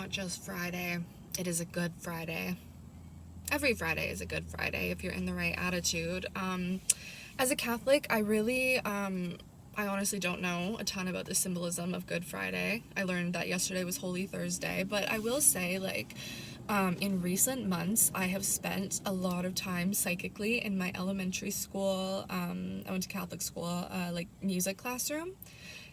not just Friday, it is a good Friday. Every Friday is a good Friday if you're in the right attitude. As a Catholic, I honestly don't know a ton about the symbolism of Good Friday. I learned that yesterday was Holy Thursday, but I will say, in recent months, I have spent a lot of time psychically in my elementary school. I went to Catholic school, music classroom.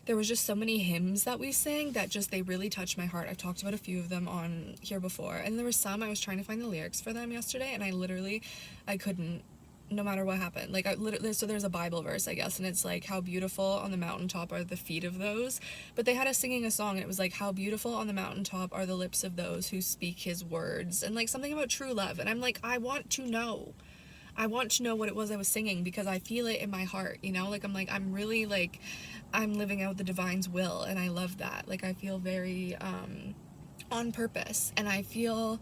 There was just so many hymns that we sang that they really touched my heart. I've talked about a few of them on here before, and there were some I was trying to find the lyrics for them yesterday, and I couldn't, no matter what happened. So there's a Bible verse, I guess, and it's like, how beautiful on the mountaintop are the feet of those. But they had us singing a song, and it was like, how beautiful on the mountaintop are the lips of those who speak his words, and like something about true love. And I'm like, I want to know what it was I was singing, because I feel it in my heart, I'm living out the divine's will, and I love that. I feel very on purpose, and I feel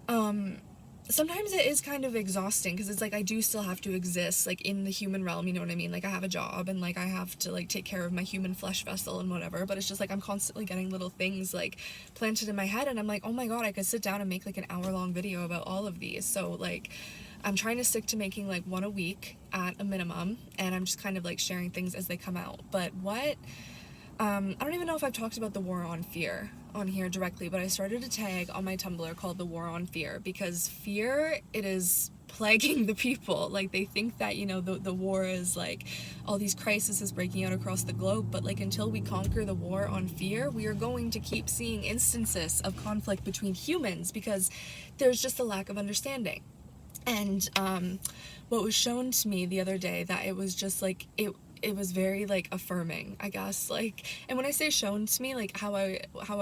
sometimes it is kind of exhausting, because it's like I do still have to exist in the human realm, you know what I mean? I have a job, and I have to take care of my human flesh vessel and whatever, but it's just I'm constantly getting little things planted in my head, and I'm like, oh my god, I could sit down and make an hour-long video about all of these. So I'm trying to stick to making one a week at a minimum, and I'm just kind of sharing things as they come out. But I don't even know if I've talked about the war on fear on here directly, but I started a tag on my Tumblr called the war on fear, because fear, it is plaguing the people. They think that, the war is all these crises breaking out across the globe, but until we conquer the war on fear, we are going to keep seeing instances of conflict between humans, because there's just a lack of understanding. And what was shown to me the other day, that it was just it was very affirming, I guess. And when I say shown to me, how I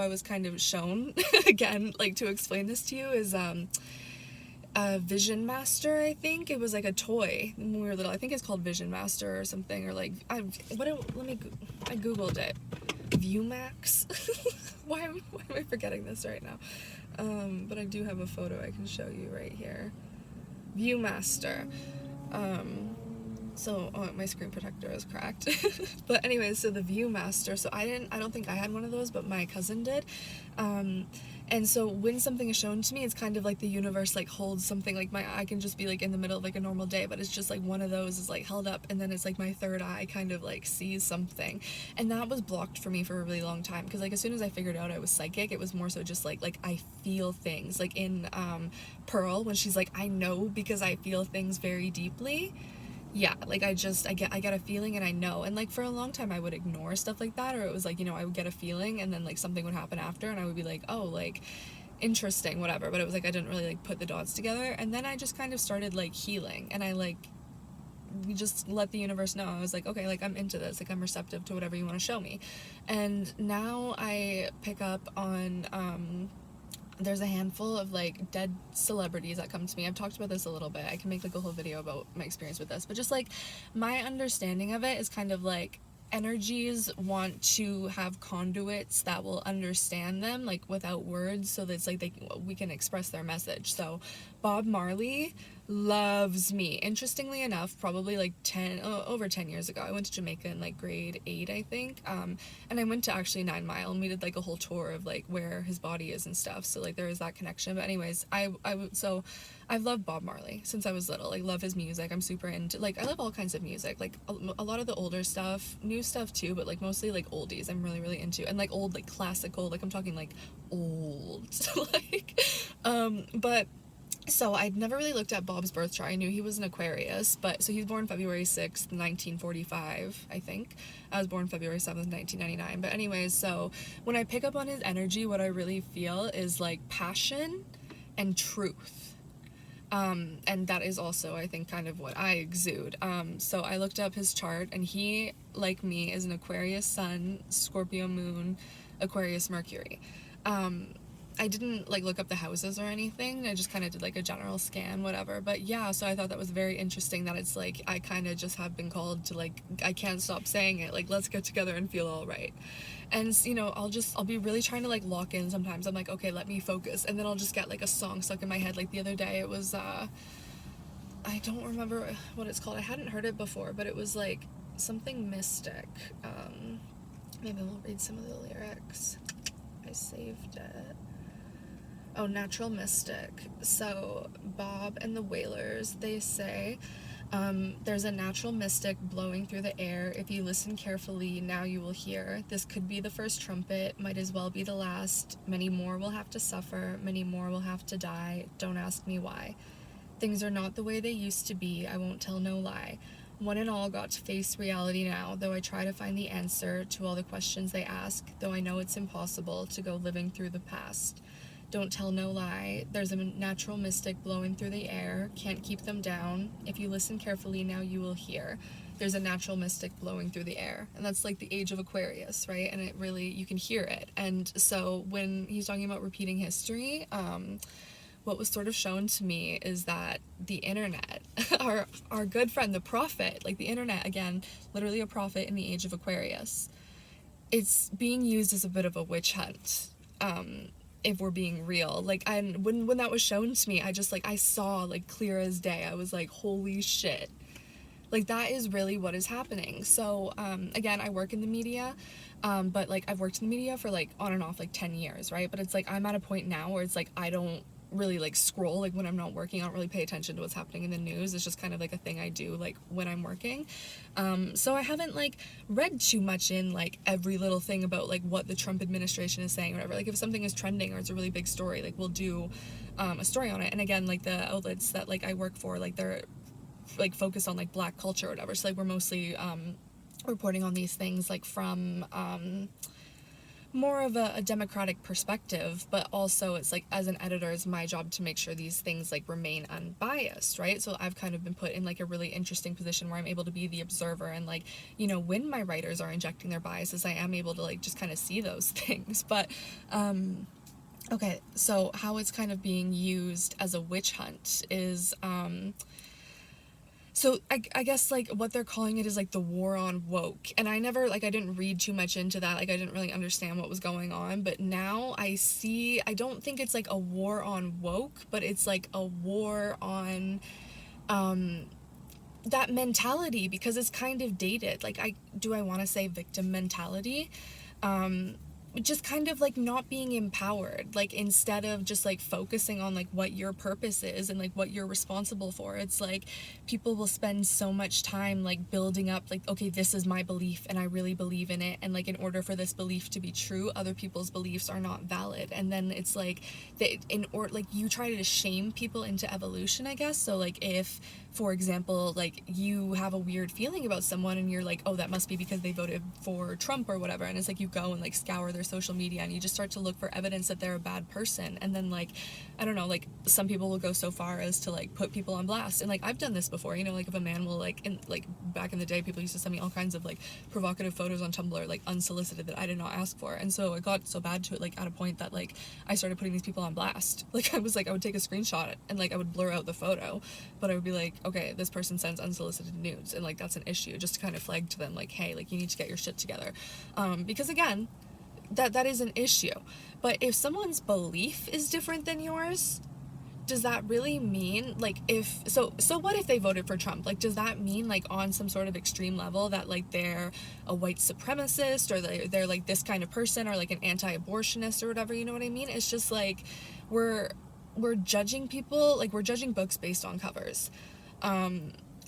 was kind of shown again, to explain this to you, is a Vision Master. I think it was a toy when we were little. I think it's called Vision Master or something, or I googled it. Viewmax. why am I forgetting this right now? But I do have a photo I can show you right here. Viewmaster. My screen protector is cracked. But anyways, so the Viewmaster, so I don't think I had one of those, but my cousin did. And so when something is shown to me, it's kind of the universe holds something, I can just be in the middle of a normal day, but it's just one of those is held up, and then it's my third eye kind of sees something. And that was blocked for me for a really long time, because as soon as I figured out I was psychic, it was more so just I feel things, in Pearl, when she's I know because I feel things very deeply. Yeah, I get a feeling, and I know. And for a long time I would ignore stuff like that, or it was I would get a feeling, and then something would happen after, and I would be oh, interesting, whatever. But it was I didn't really put the dots together. And then I just kind of started healing, and I we just let the universe know. I was okay, I'm into this, I'm receptive to whatever you want to show me. And now I pick up on there's a handful of dead celebrities that come to me. I've talked about this a little bit. I can make a whole video about my experience with this, but just my understanding of it is kind of energies want to have conduits that will understand them without words, so that we can express their message. So Bob Marley loves me. Interestingly enough, probably over 10 years ago, I went to Jamaica in grade 8, I think, and I went to actually 9 Mile, and we did a whole tour of where his body is and stuff. So there is that connection. But anyways, I've loved Bob Marley since I was little. Love his music. I'm super into I love all kinds of music, a lot of the older stuff, new stuff too, but mostly oldies I'm really, really into, and old classical, I'm talking old. But so I'd never really looked at Bob's birth chart. I knew he was an Aquarius, but so he was born February 6th, 1945, I think. I was born February 7th, 1999. But anyways, so when I pick up on his energy, what I really feel is passion and truth. And that is also, I think, kind of what I exude. So I looked up his chart, and he, like me, is an Aquarius Sun, Scorpio Moon, Aquarius Mercury. I didn't look up the houses or anything. I just kind of did a general scan, whatever. But yeah, so I thought that was very interesting, that it's I kind of just have been called to I can't stop saying it, let's get together and feel all right. And I'll be really trying to lock in sometimes. I'm okay, let me focus, and then I'll just get a song stuck in my head. The other day, it was I don't remember what it's called. I hadn't heard it before, but it was something mystic. Maybe we'll read some of the lyrics. I I saved it. Oh, Natural Mystic. So Bob and the Whalers, they say, there's a natural mystic blowing through the air. If you listen carefully, now you will hear. This could be the first trumpet, might as well be the last. Many more will have to suffer, many more will have to die. Don't ask me why. Things are not the way they used to be, I won't tell no lie. One and all got to face reality now, though I try to find the answer to all the questions they ask, though I know it's impossible to go living through the past. Don't tell no lie, there's a natural mystic blowing through the air, can't keep them down. If you listen carefully, now you will hear. There's a natural mystic blowing through the air. And that's like the age of Aquarius, right? And it really, you can hear it. And so when he's talking about repeating history, what was sort of shown to me is that the internet, our good friend, the prophet, like the internet, again, literally a prophet in the age of Aquarius, it's being used as a bit of a witch hunt. If we're being real, like, when that was shown to me, I saw, like, clear as day. I was like, holy shit, like, that is really what is happening. So again, I work in the media, but like, I've worked in the media for like on and off like 10 years, right? But it's like, I'm at a point now where it's like, I don't really like scroll, like when I'm not working, I don't really pay attention to what's happening in the news. It's just kind of like a thing I do like when I'm working. So I haven't like read too much in like every little thing about like what the Trump administration is saying or whatever. Like if something is trending or it's a really big story, like we'll do a story on it. And again, like the outlets that like I work for, like they're like focused on like Black culture or whatever. So like we're mostly reporting on these things like from more of a democratic perspective, but also it's like as an editor, it's my job to make sure these things like remain unbiased, right? So I've kind of been put in like a really interesting position where I'm able to be the observer, and like, you know, when my writers are injecting their biases, I am able to like just kind of see those things. But okay, so how it's kind of being used as a witch hunt is so I guess like what they're calling it is like the war on woke, and I didn't read too much into that, like I didn't really understand what was going on, but now I don't think it's like a war on woke, but it's like a war on that mentality, because it's kind of dated. Like I want to say victim mentality, just kind of like not being empowered, like instead of just like focusing on like what your purpose is and like what you're responsible for, it's like people will spend so much time like building up like, okay, this is my belief and I really believe in it, and like in order for this belief to be true, other people's beliefs are not valid, and then it's like like you try to shame people into evolution, I guess. So like if, for example, like you have a weird feeling about someone and you're like, oh, that must be because they voted for Trump or whatever, and it's like you go and like scour their social media and you just start to look for evidence that they're a bad person, and then like, I don't know, like some people will go so far as to like put people on blast, and like I've done this before, you know, like if a man will like, in like back in the day, people used to send me all kinds of like provocative photos on Tumblr, like unsolicited, that I did not ask for, and so it got so bad to it, like at a point that like I started putting these people on blast. Like I was like, I would take a screenshot and like I would blur out the photo, but I would be like, okay, this person sends unsolicited nudes, and like that's an issue, just to kind of flag to them like, hey, like you need to get your shit together, because again, that is an issue. But if someone's belief is different than yours, does that really mean like, if so what if they voted for Trump? Like, does that mean like on some sort of extreme level that like they're a white supremacist, or they're like this kind of person, or like an anti-abortionist or whatever, you know what I mean? It's just like we're judging people, like we're judging books based on covers.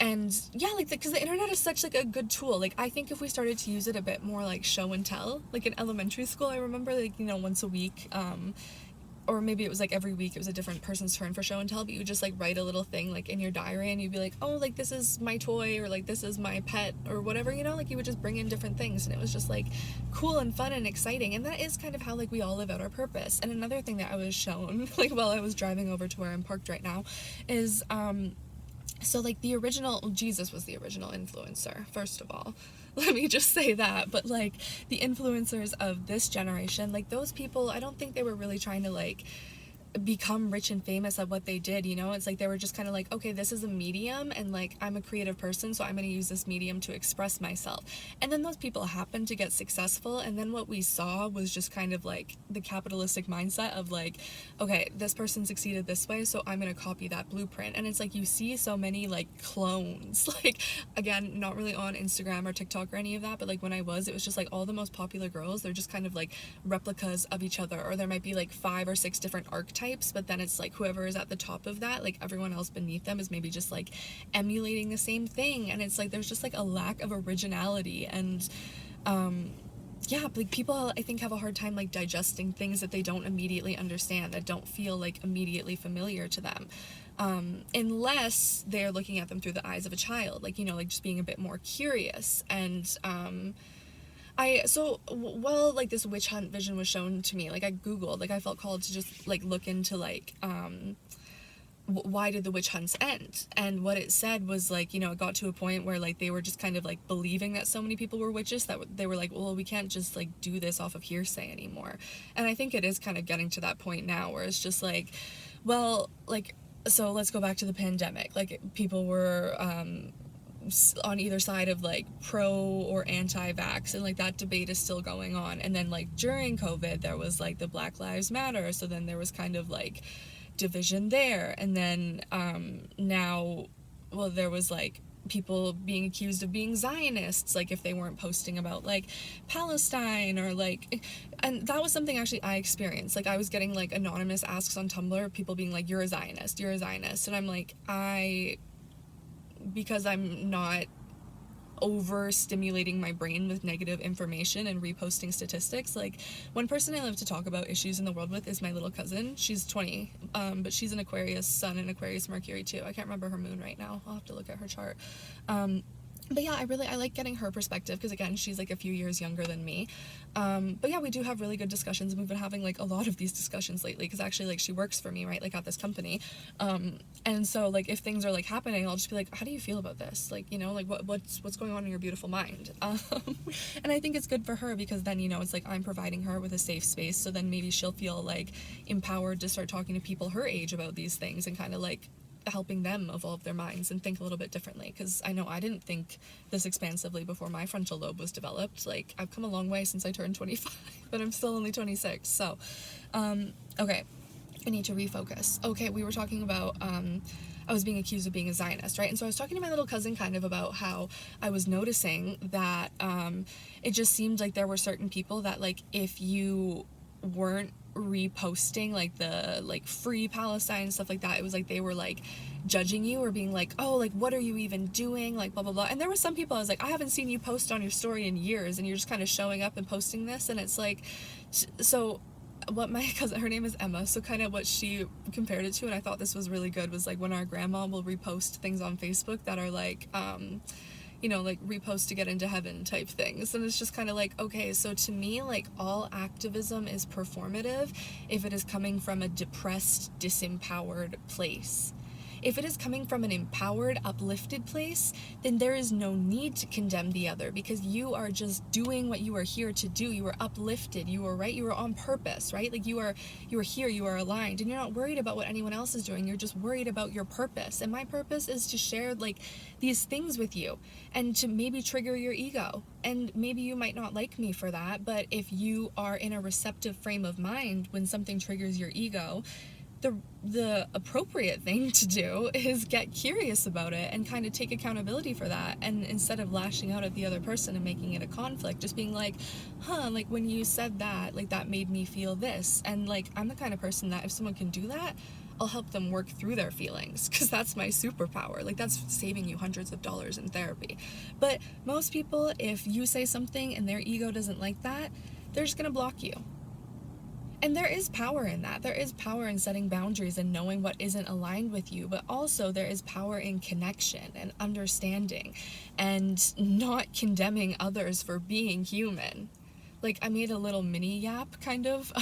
And yeah, like because the internet is such like a good tool. Like I think if we started to use it a bit more like show and tell, like in elementary school, I remember like, you know, once a week, or maybe it was like every week, it was a different person's turn for show and tell, but you would just like write a little thing like in your diary, and you'd be like, oh, like this is my toy, or like this is my pet, or whatever, you know, like you would just bring in different things, and it was just like cool and fun and exciting. And that is kind of how like we all live out our purpose. And another thing that I was shown like while I was driving over to where I'm parked right now is so like the original, Jesus was the original influencer, first of all, let me just say that. But like the influencers of this generation, like those people, I don't think they were really trying to like become rich and famous at what they did, you know? It's like they were just kind of like, okay, this is a medium, and like I'm a creative person, so I'm going to use this medium to express myself. And then those people happened to get successful, and then what we saw was just kind of like the capitalistic mindset of like, okay, this person succeeded this way, so I'm going to copy that blueprint. And it's like you see so many like clones. Like, again, not really on Instagram or TikTok or any of that, but like when I was, it was just like all the most popular girls, they're just kind of like replicas of each other, or there might be like 5 or 6 different archetypes, but then it's like whoever is at the top of that, like everyone else beneath them is maybe just like emulating the same thing. And it's like there's just like a lack of originality. And yeah, like people I think have a hard time like digesting things that they don't immediately understand, that don't feel like immediately familiar to them, unless they're looking at them through the eyes of a child, like, you know, like just being a bit more curious. And well, like this witch hunt vision was shown to me, like I googled, like I felt called to just like look into like why did the witch hunts end? And what it said was like, you know, it got to a point where like they were just kind of like believing that so many people were witches that they were like, well, we can't just like do this off of hearsay anymore. And I think it is kind of getting to that point now where it's just like, well, like, so let's go back to the pandemic. Like people were on either side of like pro or anti-vax, and like that debate is still going on. And then like during COVID there was like the Black Lives Matter, so then there was kind of like division there. And then now, well, there was like people being accused of being Zionists, like if they weren't posting about like Palestine or like, and that was something actually I experienced. Like I was getting like anonymous asks on Tumblr, people being like, you're a Zionist, and I'm like, because I'm not overstimulating my brain with negative information and reposting statistics. Like one person I love to talk about issues in the world with is my little cousin. She's 20, but she's an Aquarius sun and Aquarius Mercury too. I can't remember her moon right now. I'll have to look at her chart. But yeah, I like getting her perspective, because again, she's like a few years younger than me. But yeah, we do have really good discussions, and we've been having like a lot of these discussions lately, because actually like she works for me, right, like at this company. And so like if things are like happening, I'll just be like, how do you feel about this? Like, you know, like what's going on in your beautiful mind? And I think it's good for her, because then, you know, it's like I'm providing her with a safe space, so then maybe she'll feel like empowered to start talking to people her age about these things, and kind of like helping them evolve their minds and think a little bit differently. Because I know I didn't think this expansively before my frontal lobe was developed. Like I've come a long way since I turned 25, but I'm still only 26. So okay, I need to refocus. Okay, we were talking about I was being accused of being a Zionist, right? And so I was talking to my little cousin kind of about how I was noticing that it just seemed like there were certain people that like if you weren't reposting like the like free Palestine and stuff like that, it was like they were like judging you or being like, oh, like what are you even doing, like blah blah blah. And there were some people I was like, I haven't seen you post on your story in years, and you're just kind of showing up and posting this. And it's like, so what my cousin, her name is Emma, so kind of what she compared it to, and I thought this was really good, was like when our grandma will repost things on Facebook that are like you know, like repost to get into heaven type things. And it's just kind of like, okay, so to me, like all activism is performative if it is coming from a depressed, disempowered place. If it is coming from an empowered, uplifted place, then there is no need to condemn the other, because you are just doing what you are here to do. You are uplifted. You are right. You are on purpose, right? Like you are here. You are aligned, and you're not worried about what anyone else is doing. You're just worried about your purpose. And my purpose is to share like these things with you, and to maybe trigger your ego. And maybe you might not like me for that, but if you are in a receptive frame of mind when something triggers your ego, the appropriate thing to do is get curious about it and kind of take accountability for that. And instead of lashing out at the other person and making it a conflict, just being like, like when you said that, like that made me feel this. And like I'm the kind of person that if someone can do that, I'll help them work through their feelings, because that's my superpower. Like that's saving you hundreds of dollars in therapy. But most people, if you say something and their ego doesn't like that, they're just gonna block you. And there is power in that. There is power in setting boundaries and knowing what isn't aligned with you, but also there is power in connection and understanding and not condemning others for being human. Like I made a little mini yap kind of.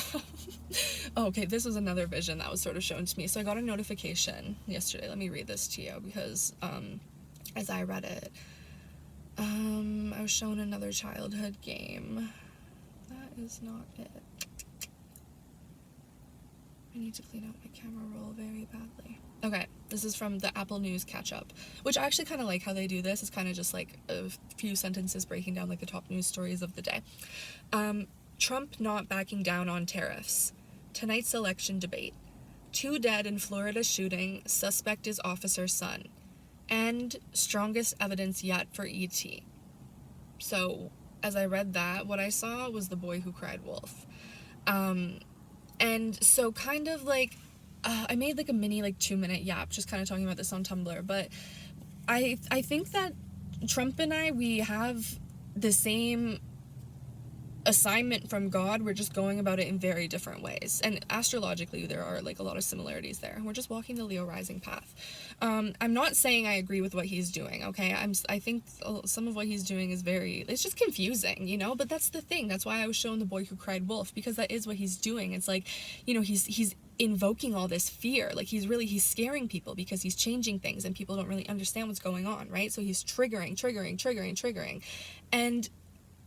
Okay, this was another vision that was sort of shown to me. So I got a notification yesterday. Let me read this to you, because as I read it, I was shown another childhood game. That is not it. I need to clean out my camera roll very badly. Okay, this is from the Apple News catch-up, which I actually kind of like how they do this. It's kind of just like a few sentences breaking down like the top news stories of the day. Trump not backing down on tariffs. Tonight's election debate. 2 dead in Florida shooting. Suspect is officer's son. And strongest evidence yet for ET. So, as I read that, what I saw was the boy who cried wolf. And so kind of like, I made like a mini like 2-minute yap just kind of talking about this on Tumblr, but I think that Trump and we have the same assignment from God. We're just going about it in very different ways, and astrologically there are like a lot of similarities there. We're just walking the Leo rising path. I'm not saying I agree with what he's doing, okay? I think some of what he's doing is it's just confusing, you know, but that's the thing. That's why I was showing the boy who cried wolf, because that is what he's doing. It's like, you know, he's invoking all this fear. Like he's scaring people because he's changing things and people don't really understand what's going on, right? So he's triggering, and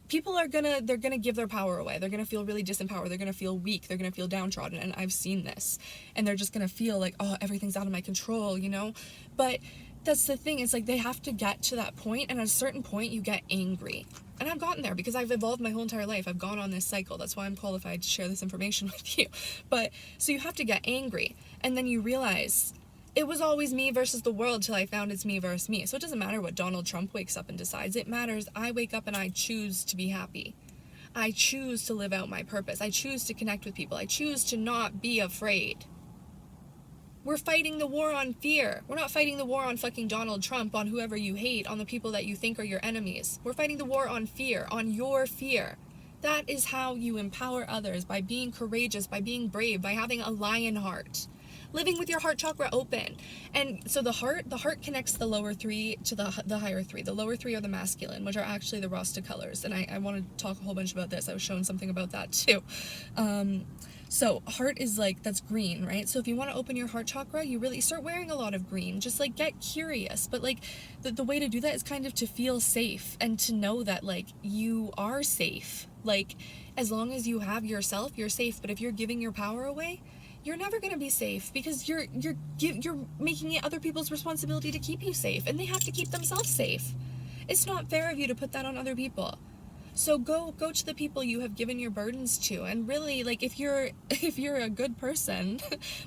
people are gonna give their power away. They're gonna feel really disempowered. They're gonna feel weak. They're gonna feel downtrodden. And I've seen this. And they're just gonna feel like, oh, everything's out of my control, you know? But that's the thing. It's like they have to get to that point, and at a certain point you get angry. And I've gotten there because I've evolved my whole entire life. I've gone on this cycle. That's why I'm qualified to share this information with you. But so you have to get angry, and then you realize it was always me versus the world till I found it's me versus me. So it doesn't matter what Donald Trump wakes up and decides. It matters I wake up and I choose to be happy. I choose to live out my purpose. I choose to connect with people. I choose to not be afraid. We're fighting the war on fear. We're not fighting the war on fucking Donald Trump, on whoever you hate, on the people that you think are your enemies. We're fighting the war on fear, on your fear. That is how you empower others, by being courageous, by being brave, by having a lion heart. Living with your heart chakra open. And so the heart connects the lower 3 to the higher 3. The lower 3 are the masculine, which are actually the Rasta colors. And I want to talk a whole bunch about this. I was showing something about that too. So heart is like, that's green, right? So if you want to open your heart chakra, you really start wearing a lot of green. Just like get curious. But like the way to do that is kind of to feel safe and to know that like you are safe. Like as long as you have yourself, you're safe. But if you're giving your power away, you're never going to be safe, because you're making it other people's responsibility to keep you safe, and they have to keep themselves safe. It's not fair of you to put that on other people. So go to the people you have given your burdens to, and really, like, if you're a good person,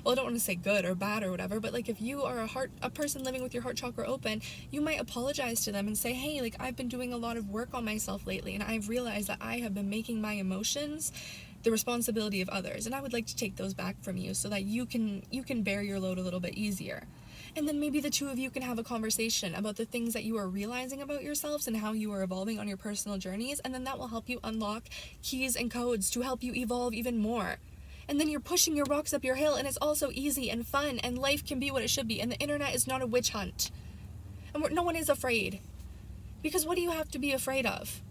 well, I don't want to say good or bad or whatever, but like if you are a person living with your heart chakra open, you might apologize to them and say, hey, like I've been doing a lot of work on myself lately, and I've realized that I have been making my emotions the responsibility of others, and I would like to take those back from you so that you can bear your load a little bit easier. And then maybe the two of you can have a conversation about the things that you are realizing about yourselves and how you are evolving on your personal journeys, and then that will help you unlock keys and codes to help you evolve even more. And then you're pushing your rocks up your hill, and it's also easy and fun, and life can be what it should be, and the internet is not a witch hunt. And no one is afraid. Because what do you have to be afraid of?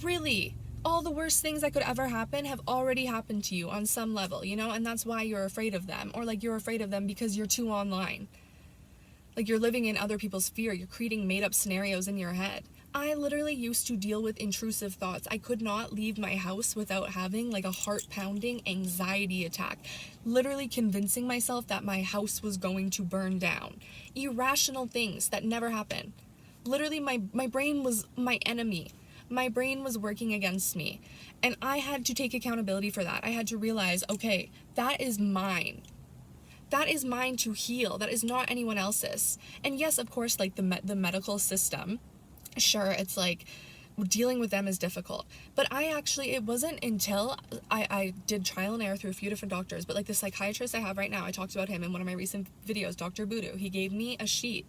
Really? All the worst things that could ever happen have already happened to you on some level, you know, and that's why you're afraid of them. Or like you're afraid of them because you're too online. Like you're living in other people's fear. You're creating made up scenarios in your head. I literally used to deal with intrusive thoughts. I could not leave my house without having like a heart pounding anxiety attack. Literally convincing myself that my house was going to burn down. Irrational things that never happen. Literally my brain was my enemy. My brain was working against me, and I had to take accountability for that. I had to realize, okay, that is mine. That is mine to heal. That is not anyone else's. And yes, of course, like the medical system, sure, it's like dealing with them is difficult. But it wasn't until I did trial and error through a few different doctors, but like the psychiatrist I have right now, I talked about him in one of my recent videos, Dr. Budu. He gave me a sheet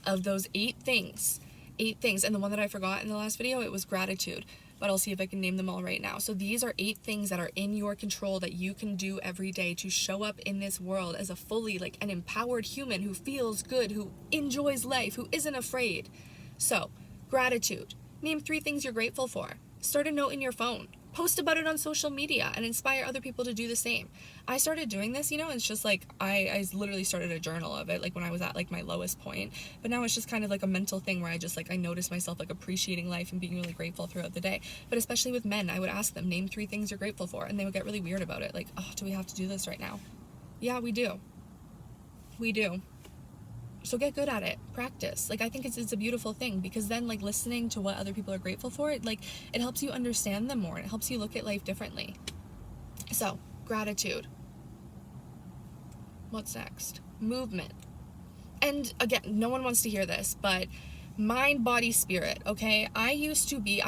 of those 8 things. 8 things, and the one that I forgot in the last video, it was gratitude, but I'll see if I can name them all right now. So these are 8 things that are in your control that you can do every day to show up in this world as a fully, like, an empowered human who feels good, who enjoys life, who isn't afraid. So, gratitude. Name 3 things you're grateful for. Start a note in your phone. post about it on social media and inspire other people to do the same. I started doing this, you know, it's just like I literally started a journal of it, like when I was at like my lowest point. But now it's just kind of like a mental thing where I just like I notice myself like appreciating life and being really grateful throughout the day. But especially with men, I would ask them, name 3 things you're grateful for, and they would get really weird about it. Like, oh, do we have to do this right now? Yeah, we do. We do. So get good at it. Practice. Like, I think it's a beautiful thing, because then like listening to what other people are grateful for, it helps you understand them more, and it helps you look at life differently. So, gratitude. What's next? Movement. And again, no one wants to hear this, but mind, body, spirit, okay? I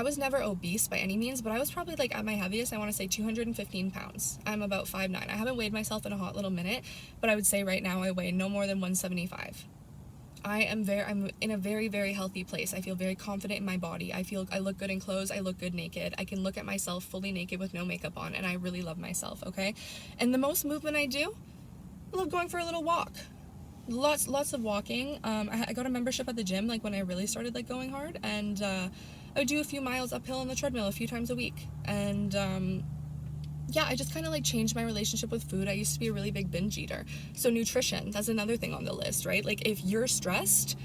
was never obese by any means, but I was probably like at my heaviest, I want to say 215 pounds. I'm about 5'9". I haven't weighed myself in a hot little minute, but I would say right now I weigh no more than 175. I'm in a very, very healthy place. I feel very confident in my body. I look good in clothes. I look good naked. I can look at myself fully naked with no makeup on, and I really love myself, okay? And the most movement I do, I love going for a little walk. Lots of walking. I got a membership at the gym, like when I really started like going hard, and I would do a few miles uphill on the treadmill a few times a week. And yeah, I just kind of like changed my relationship with food. I used to be a really big binge eater. So nutrition, that's another thing on the list, right? Like if you're stressed,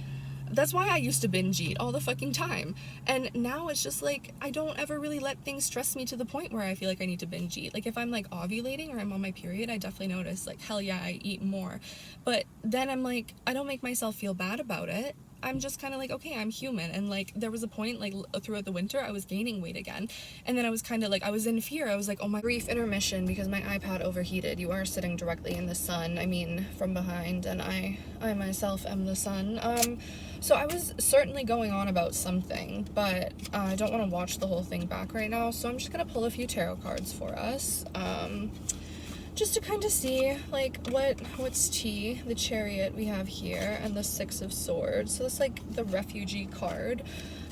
that's why I used to binge eat all the fucking time. And now it's just like, I don't ever really let things stress me to the point where I feel like I need to binge eat. Like if I'm like ovulating or I'm on my period, I definitely notice like, hell yeah, I eat more. But then I'm like, I don't make myself feel bad about it. I'm just kind of like, okay, I'm human. And like there was a point like throughout the winter I was gaining weight again, and then I was kind of like, I was in fear. I was like, oh my, brief intermission because my iPad overheated. You are sitting directly in the sun, I mean from behind, and I myself am the sun. So I was certainly going on about something, but I don't want to watch the whole thing back right now, so I'm just gonna pull a few tarot cards for us, just to kind of see like what's tea. The Chariot we have here, and the 6 of Swords. So it's like the refugee card.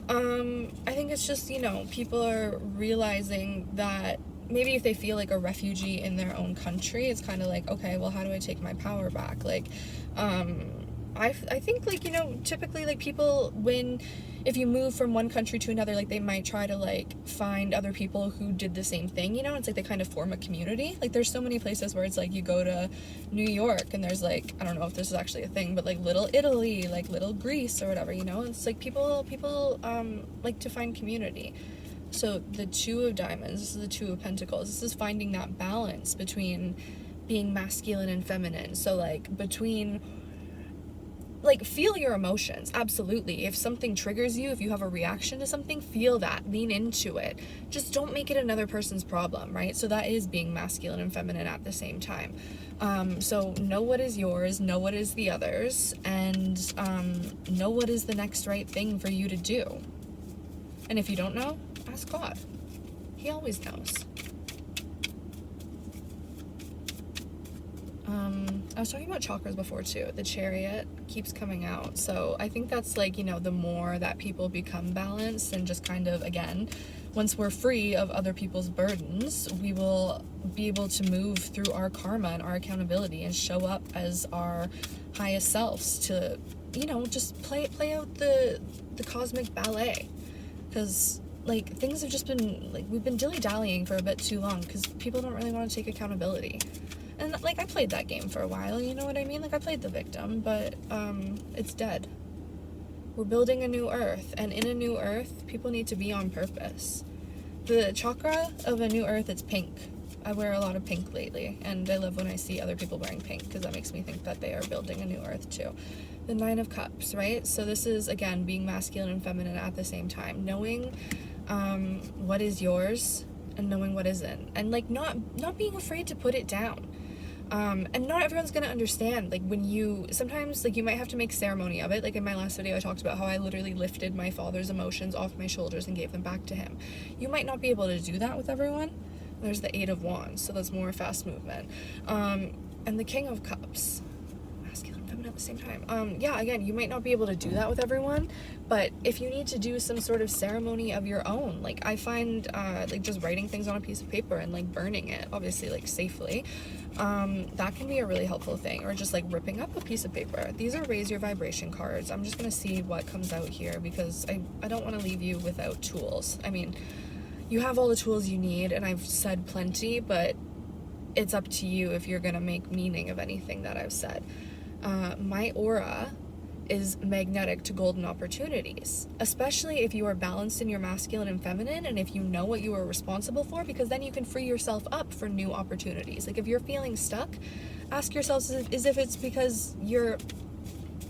I think it's just, you know, people are realizing that maybe if they feel like a refugee in their own country, it's kind of like, okay, well, how do I take my power back? Like, I think like, you know, typically like people, if you move from one country to another, like they might try to like find other people who did the same thing, you know. It's like they kind of form a community. Like there's so many places where it's like you go to New York and there's like, I don't know if this is actually a thing, but like Little Italy, like Little Greece or whatever, you know. It's like people like to find community. So the 2 of Diamonds, this is the 2 of Pentacles. This is finding that balance between being masculine and feminine. So like between, like, feel your emotions, absolutely. If something triggers you, if you have a reaction to something, feel that, lean into it. Just don't make it another person's problem, right? So that is being masculine and feminine at the same time. So know what is yours, know what is the others, and know what is the next right thing for you to do. And if you don't know, ask God. He always knows. I was talking about chakras before too. The Chariot keeps coming out. So I think that's like, you know, the more that people become balanced and just kind of, again, once we're free of other people's burdens, we will be able to move through our karma and our accountability and show up as our highest selves to, you know, just play out the cosmic ballet. Because like things have just been like, we've been dilly-dallying for a bit too long because people don't really want to take accountability. And like I played that game for a while, you know what I mean? Like I played the victim, but it's dead. We're building a new earth, and in a new earth, people need to be on purpose. The chakra of a new earth, it's pink. I wear a lot of pink lately, and I love when I see other people wearing pink because that makes me think that they are building a new earth too. The 9 of Cups, right? So this is, again, being masculine and feminine at the same time. Knowing what is yours and knowing what isn't. And like not being afraid to put it down. And not everyone's gonna understand, like when sometimes like you might have to make ceremony of it. Like in my last video I talked about how I literally lifted my father's emotions off my shoulders and gave them back to him. You might not be able to do that with everyone. There's the 8 of Wands, so that's more fast movement. And the King of Cups, masculine, feminine at the same time. Yeah, again, you might not be able to do that with everyone, but if you need to do some sort of ceremony of your own, like I find like just writing things on a piece of paper and like burning it, obviously like safely, that can be a really helpful thing. Or just like ripping up a piece of paper. These are raise your vibration cards. I'm just gonna see what comes out here because I don't want to leave you without tools. I mean, you have all the tools you need, and I've said plenty, but it's up to you if you're gonna make meaning of anything that I've said. My aura is magnetic to golden opportunities, especially if you are balanced in your masculine and feminine, and if you know what you are responsible for, because then you can free yourself up for new opportunities. Like if you're feeling stuck, ask yourself as if it's because you're,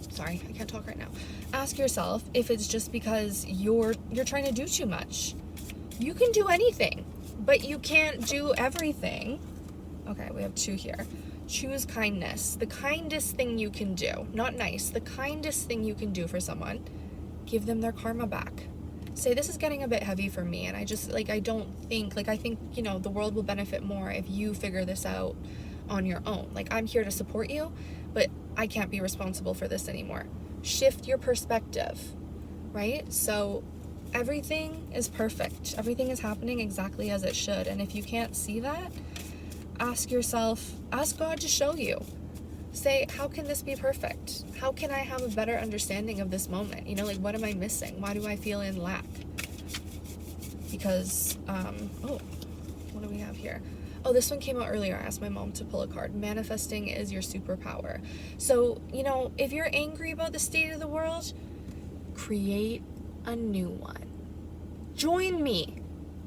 sorry, I can't talk right now. Ask yourself if it's just because you're trying to do too much. You can do anything, but you can't do everything. Okay, we have 2 here. Choose kindness. The kindest thing you can do, not nice, the kindest thing you can do for someone, give them their karma back. Say, this is getting a bit heavy for me, and I just, I don't think, I think, the world will benefit more if you figure this out on your own. I'm here to support you, but I can't be responsible for this anymore. Shift your perspective, right? So everything is perfect. Everything is happening exactly as it should. And if you can't see that, ask God to show you. Say, how can this be perfect? How can I have a better understanding of this moment? What am I missing? Why do I feel in lack? Because, what do we have here? Oh, this one came out earlier. I asked my mom to pull a card. Manifesting is your superpower. So, if you're angry about the state of the world, create a new one. Join me.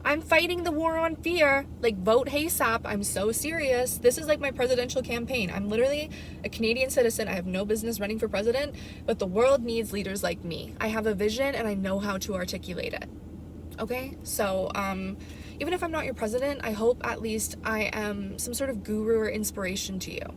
I'm fighting the war on fear. Vote HASAP. I'm so serious. This is my presidential campaign. I'm literally a Canadian citizen. I have no business running for president, but the world needs leaders like me. I have a vision and I know how to articulate it. Okay? So, even if I'm not your president, I hope at least I am some sort of guru or inspiration to you.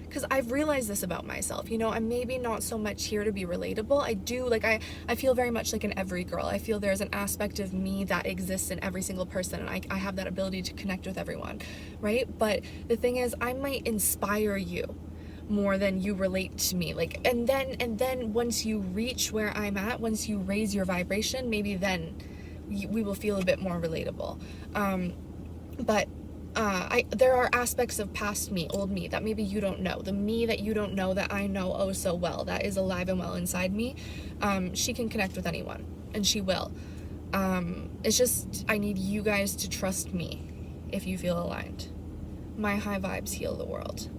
Because I've realized this about myself. I'm maybe not so much here to be relatable. I do, I feel very much like an every girl. I feel there's an aspect of me that exists in every single person, and I have that ability to connect with everyone, right? But the thing is, I might inspire you more than you relate to me. And then once you reach where I'm at, once you raise your vibration, maybe then we will feel a bit more relatable. But there are aspects of past me, old me, that maybe you don't know. The me that you don't know that I know oh so well, that is alive and well inside me. She can connect with anyone, and she will. It's just, I need you guys to trust me if you feel aligned. My high vibes heal the world.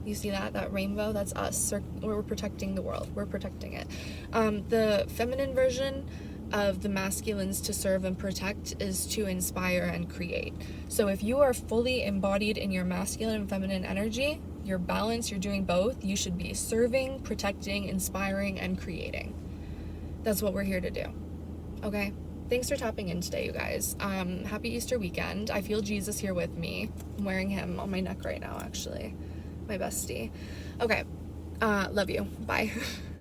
You see that rainbow? That's us. We're protecting the world. We're protecting it. The feminine version of the masculines to serve and protect is to inspire and create. So if you are fully embodied in your masculine and feminine energy, you're balanced, you're doing both, you should be serving, protecting, inspiring, and creating. That's what we're here to do. Okay? Thanks for tapping in today, you guys. Happy Easter weekend. I feel Jesus here with me. I'm wearing him on my neck right now, actually. My bestie. Okay. Love you. Bye.